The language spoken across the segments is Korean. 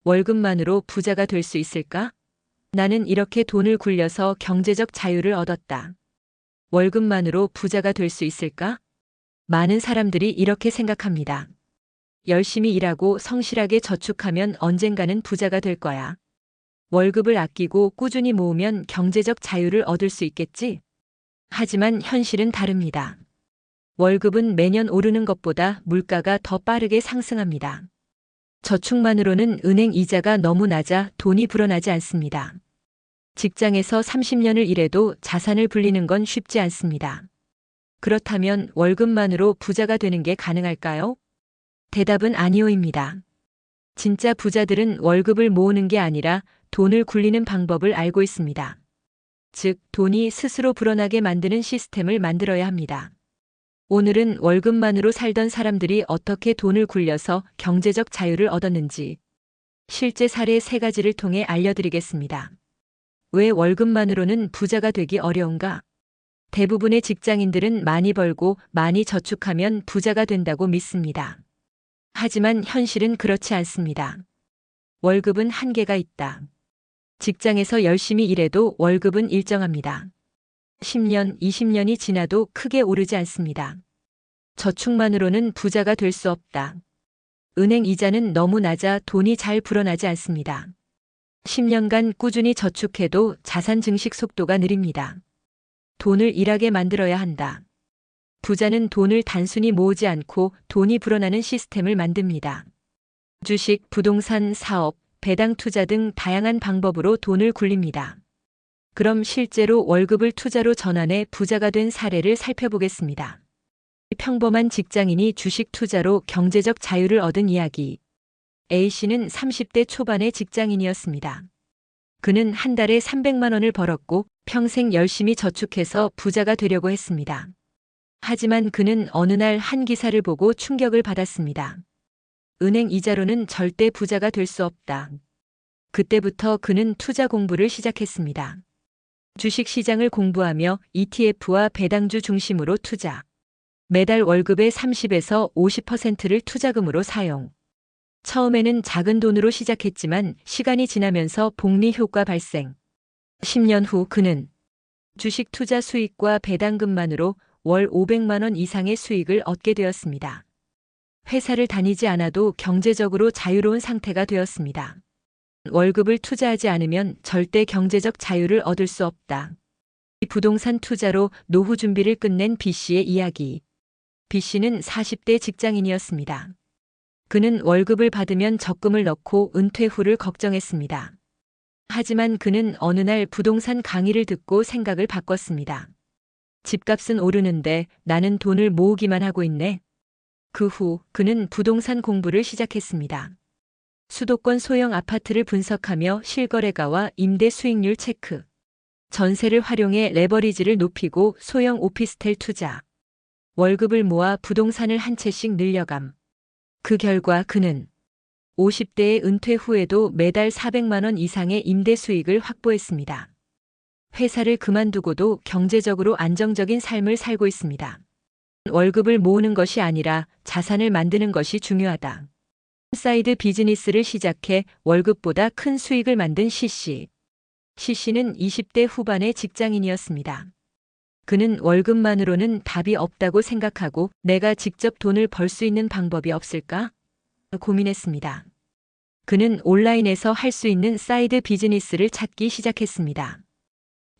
월급만으로 부자가 될 수 있을까? 나는 이렇게 돈을 굴려서 경제적 자유를 얻었다. 월급만으로 부자가 될 수 있을까? 많은 사람들이 이렇게 생각합니다. 열심히 일하고 성실하게 저축하면 언젠가는 부자가 될 거야. 월급을 아끼고 꾸준히 모으면 경제적 자유를 얻을 수 있겠지? 하지만 현실은 다릅니다. 월급은 매년 오르는 것보다 물가가 더 빠르게 상승합니다. 저축만으로는 은행 이자가 너무 낮아 돈이 불어나지 않습니다. 직장에서 30년을 일해도 자산을 불리는 건 쉽지 않습니다. 그렇다면 월급만으로 부자가 되는 게 가능할까요? 대답은 아니오입니다. 진짜 부자들은 월급을 모으는 게 아니라 돈을 굴리는 방법을 알고 있습니다. 즉, 돈이 스스로 불어나게 만드는 시스템을 만들어야 합니다. 오늘은 월급만으로 살던 사람들이 어떻게 돈을 굴려서 경제적 자유를 얻었는지 실제 사례 3가지를 통해 알려드리겠습니다. 왜 월급만으로는 부자가 되기 어려운가? 대부분의 직장인들은 많이 벌고 많이 저축하면 부자가 된다고 믿습니다. 하지만 현실은 그렇지 않습니다. 월급은 한계가 있다. 직장에서 열심히 일해도 월급은 일정합니다. 10년, 20년이 지나도 크게 오르지 않습니다. 저축만으로는 부자가 될 수 없다. 은행 이자는 너무 낮아 돈이 잘 불어나지 않습니다. 10년간 꾸준히 저축해도 자산 증식 속도가 느립니다. 돈을 일하게 만들어야 한다. 부자는 돈을 단순히 모으지 않고 돈이 불어나는 시스템을 만듭니다. 주식, 부동산, 사업, 배당 투자 등 다양한 방법으로 돈을 굴립니다. 그럼 실제로 월급을 투자로 전환해 부자가 된 사례를 살펴보겠습니다. 평범한 직장인이 주식 투자로 경제적 자유를 얻은 이야기. A씨는 30대 초반의 직장인이었습니다. 그는 한 달에 300만 원을 벌었고 평생 열심히 저축해서 부자가 되려고 했습니다. 하지만 그는 어느 날 한 기사를 보고 충격을 받았습니다. 은행 이자로는 절대 부자가 될 수 없다. 그때부터 그는 투자 공부를 시작했습니다. 주식 시장을 공부하며 ETF와 배당주 중심으로 투자. 매달 월급의 30에서 50%를 투자금으로 사용. 처음에는 작은 돈으로 시작했지만 시간이 지나면서 복리 효과 발생. 10년 후 그는 주식 투자 수익과 배당금만으로 월 500만 원 이상의 수익을 얻게 되었습니다. 회사를 다니지 않아도 경제적으로 자유로운 상태가 되었습니다. 월급을 투자하지 않으면 절대 경제적 자유를 얻을 수 없다. 부동산 투자로 노후 준비를 끝낸 B씨의 이야기. B씨는 40대 직장인이었습니다. 그는 월급을 받으면 적금을 넣고 은퇴 후를 걱정했습니다. 하지만 그는 어느 날 부동산 강의를 듣고 생각을 바꿨습니다. 집값은 오르는데 나는 돈을 모으기만 하고 있네. 그 후 그는 부동산 공부를 시작했습니다. 수도권 소형 아파트를 분석하며 실거래가와 임대 수익률 체크. 전세를 활용해 레버리지를 높이고 소형 오피스텔 투자. 월급을 모아 부동산을 한 채씩 늘려감. 그 결과 그는 50대의 은퇴 후에도 매달 400만 원 이상의 임대 수익을 확보했습니다. 회사를 그만두고도 경제적으로 안정적인 삶을 살고 있습니다. 월급을 모으는 것이 아니라 자산을 만드는 것이 중요하다. 사이드 비즈니스를 시작해 월급보다 큰 수익을 만든 C씨. C씨는 20대 후반의 직장인이었습니다. 그는 월급만으로는 답이 없다고 생각하고 내가 직접 돈을 벌 수 있는 방법이 없을까? 고민했습니다. 그는 온라인에서 할 수 있는 사이드 비즈니스를 찾기 시작했습니다.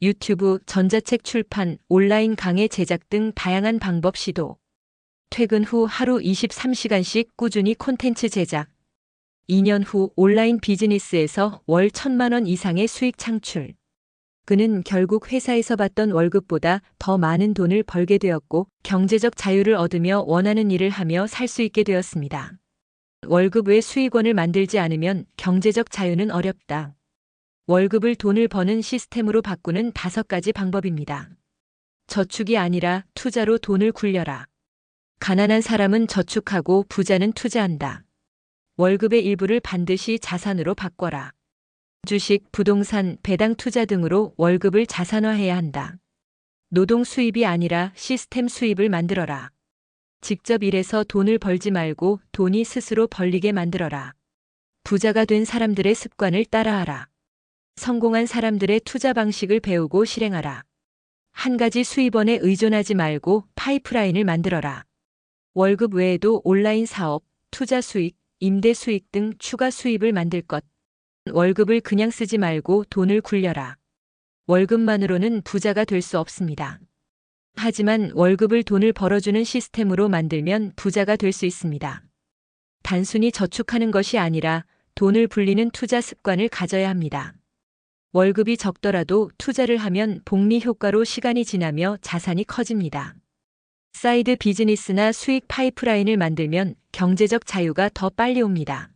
유튜브, 전자책 출판, 온라인 강의 제작 등 다양한 방법 시도. 퇴근 후 하루 23시간씩 꾸준히 콘텐츠 제작. 2년 후 온라인 비즈니스에서 월 1,000만 원 이상의 수익 창출. 그는 결국 회사에서 받던 월급보다 더 많은 돈을 벌게 되었고 경제적 자유를 얻으며 원하는 일을 하며 살 수 있게 되었습니다. 월급 외 수익원을 만들지 않으면 경제적 자유는 어렵다. 월급을 돈을 버는 시스템으로 바꾸는 5가지 방법입니다. 저축이 아니라 투자로 돈을 굴려라. 가난한 사람은 저축하고 부자는 투자한다. 월급의 일부를 반드시 자산으로 바꿔라. 주식, 부동산, 배당 투자 등으로 월급을 자산화해야 한다. 노동 수입이 아니라 시스템 수입을 만들어라. 직접 일해서 돈을 벌지 말고 돈이 스스로 벌리게 만들어라. 부자가 된 사람들의 습관을 따라하라. 성공한 사람들의 투자 방식을 배우고 실행하라. 한 가지 수입원에 의존하지 말고 파이프라인을 만들어라. 월급 외에도 온라인 사업, 투자 수익, 임대 수익 등 추가 수입을 만들 것. 월급을 그냥 쓰지 말고 돈을 굴려라. 월급만으로는 부자가 될 수 없습니다. 하지만 월급을 돈을 벌어주는 시스템으로 만들면 부자가 될 수 있습니다. 단순히 저축하는 것이 아니라 돈을 불리는 투자 습관을 가져야 합니다. 월급이 적더라도 투자를 하면 복리 효과로 시간이 지나며 자산이 커집니다. 사이드 비즈니스나 수익 파이프라인을 만들면 경제적 자유가 더 빨리 옵니다.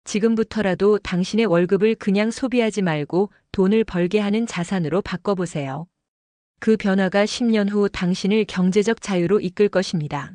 지금부터라도 당신의 월급을 그냥 소비하지 말고 돈을 벌게 하는 자산으로 바꿔보세요. 그 변화가 10년 후 당신을 경제적 자유로 이끌 것입니다.